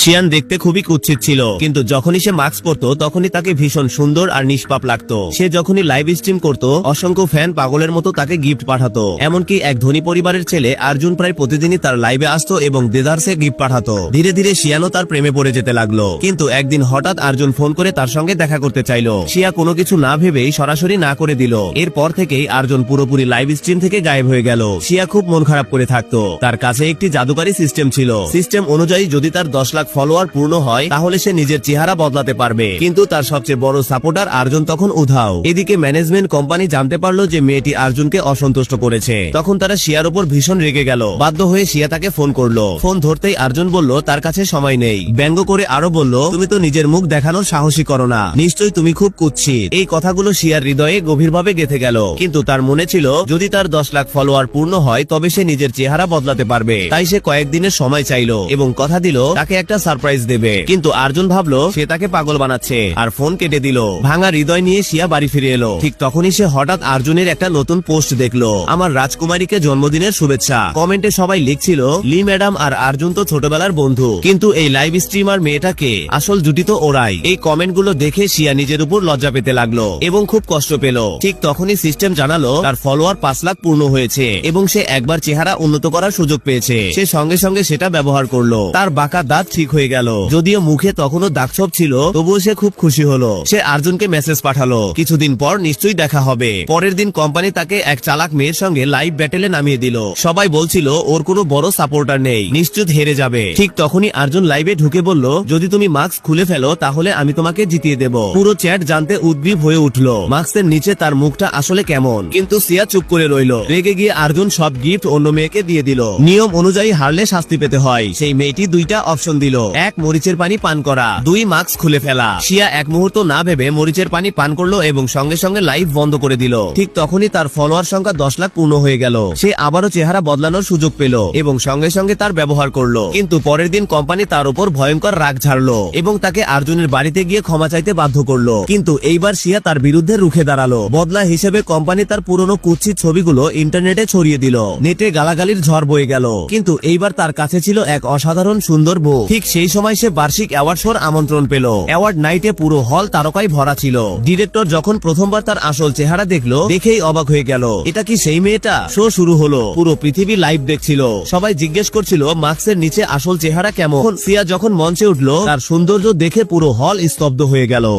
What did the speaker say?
Xi'an দেখতে খুবই কুৎসিত ছিল, কিন্তু যখনই সে মাস্ক পরতো তখনই তাকে ভীষণ সুন্দর আর নিষ্পাপ লাগতো। সে যখনই লাইভ স্ট্রিম করতো অসংখ্য ফ্যান পাগলের মতো তাকে গিফট পাঠাতো। এমনকি এক ধনী পরিবারের ছেলে অর্জুন প্রায় প্রতিদিনই তার লাইভে আসতো এবং দেদারসে গিফট পাঠাতো। ধীরে ধীরে শিয়ানও তার প্রেমে পড়ে যেতে লাগলো। কিন্তু একদিন হঠাৎ অর্জুন ফোন করে তার সঙ্গে দেখা করতে চাইলো। শিয়া কোনো কিছু না ভেবেই সরাসরি না করে দিল। এরপর থেকেই অর্জুন পুরোপুরি লাইভ স্ট্রিম থেকে গায়েব হয়ে গেল। শিয়া খুব মন খারাপ করে থাকতো। তার কাছে একটি জাদুকারী সিস্টেম ছিল। সিস্টেম অনুযায়ী যদি তার 10 লাখ ফলোয়ার পূর্ণ হয় তাহলে সে নিজের চেহারা বদলাতে পারবে। কিন্তু তার সবচেয়ে বড় সাপোর্টার অর্জুন তখন উধাও। এদিকে ম্যানেজমেন্ট কোম্পানি জানতে পারলো যে মেয়েটি অর্জুনকে অসন্তুষ্ট করেছে। তখন তারা শিয়ার উপর ভীষণ রেগে গেল। বাধ্য হয়ে শিয়া তাকে ফোন করলো। ফোন ধরতেই অর্জুন বলল তার কাছে সময় নেই। ব্যঙ্গ করে আরো বলল, তুমি তো নিজের মুখ দেখানোর সাহসী করো না, নিশ্চয়ই তুমি খুব কুৎসিত। এই কথাগুলো শিয়ার হৃদয়ে গভীরভাবে গেঁথে গেল। কিন্তু তার মনে ছিল যদি তার 10 লাখ ফলোয়ার পূর্ণ হয় তবে সে নিজের চেহারা বদলাতে পারবে। তাই সে কয়েকদিনের সময় চাইলো এবং কথা দিল তাকে একটা সারপ্রাইজ দেবে। কিন্তু অর্জুন ভাবলো সে তাকে পাগল বানাচ্ছে আর ফোন কেটে দিল। ভাঙা হৃদয় নিয়ে শিয়া বাড়ি ফিরে এলো। ঠিক তখনই সে হঠাৎ অর্জুনের একটা নতুন পোস্ট দেখলো, আমার রাজকুমারীকে জন্মদিনের শুভেচ্ছা। কমেন্টে সবাই লিখছিল লি ম্যাডাম আর অর্জুন তো ছোটবেলার বন্ধু, কিন্তু এই লাইভ স্ট্রিমার মেয়েটাকে আসল জুটি তো ওরাই। এই কমেন্ট গুলো দেখে শিয়া নিজের উপর লজ্জা পেতে লাগলো এবং খুব কষ্ট পেল। ঠিক তখনই সিস্টেম জানালো তার ফলোয়ার 5 লাখ পূর্ণ হয়েছে এবং সে একবার চেহারা উন্নত করার সুযোগ পেয়েছে। সে সঙ্গে সঙ্গে সেটা ব্যবহার করলো। তার বাঁকা দাঁত ঠিক হয়ে গেল। যদিও মুখে তখনও দাগছোপ ছিল তবুও সে খুব খুশি হলো। সে অর্জুনকে মেসেজ পাঠালো কিছুদিন পর নিশ্চয়ই দেখা হবে। পরের দিন কোম্পানি তাকে এক চালাক মেয়ের সঙ্গে লাইভ ব্যাটেলে নামিয়ে দিল। সবাই বলছিল ওর কোনো বড় সাপোর্টার নেই, নিশ্চিত হেরে যাবে। ঠিক তখনই অর্জুন লাইভে ঢুকে বলল যদি তুমি মাস্ক খুলে ফেলো তাহলে আমি তোমাকে জিতিয়ে দেব। পুরো চ্যাট জানতে উদ্গ্রীব হয়ে উঠলো মাস্কের নিচে তার মুখটা আসলে কেমন। কিন্তু সিয়া চুপ করে রইল। রেগে গিয়ে অর্জুন সব গিফট অন্য মেয়েকে দিয়ে দিল। নিয়ম অনুযায়ী হারলে শাস্তি পেতে হয়। সেই মেয়েটি 2টা অপশন দিল, 1 মরিচের পানি পান করা, 2 মাস্ক খুলে ফেলা। শিয়া এক মুহূর্ত না ভেবে মরিচের পানি পান করলো এবং সঙ্গে সঙ্গে লাইভ বন্ধ করে দিল। ঠিক তখনই তার ফলোয়ার সংখ্যা 10 লাখ পূর্ণ হয়ে গেল। সে আবারও চেহারা বদলানোর সুযোগ পেল এবং সঙ্গে সঙ্গে তার ব্যবহার করলো। কিন্তু পরের দিন কোম্পানি তার উপর ভয়ঙ্কর রাগ ঝাড়লো এবং তাকে অর্জুনের বাড়িতে গিয়ে ক্ষমা চাইতে বাধ্য করলো। কিন্তু এইবার শিয়া তার বিরুদ্ধে রুখে দাঁড়ালো। বদলা হিসেবে কোম্পানি তার পুরনো কুৎসিত ছবিগুলো ইন্টারনেটে ছড়িয়ে দিল। নেটে গালাগালির ঝড় বয়ে গেল। কিন্তু এইবার তার কাছে ছিল এক অসাধারণ সুন্দর বউ। ঠিক সেই সময় সে বার্ষিক অ্যাওয়ার্ড শোর আমন্ত্রণ পেল। অ্যাওয়ার্ড নাইটে পুরো হল তারকায় ভরা ছিল। ডিরেক্টর যখন প্রথমবার তার আসল চেহারা দেখলো দেখেই অবাক হয়ে গেল, এটা কি সেই মেয়েটা? শো শুরু হলো। পুরো পৃথিবী লাইভ দেখছিল। সবাই জিজ্ঞেস করছিল মাস্কের নিচে আসল চেহারা কেমন। সিয়া যখন মঞ্চে উঠলো তার সৌন্দর্য দেখে পুরো হল স্তব্ধ হয়ে গেল।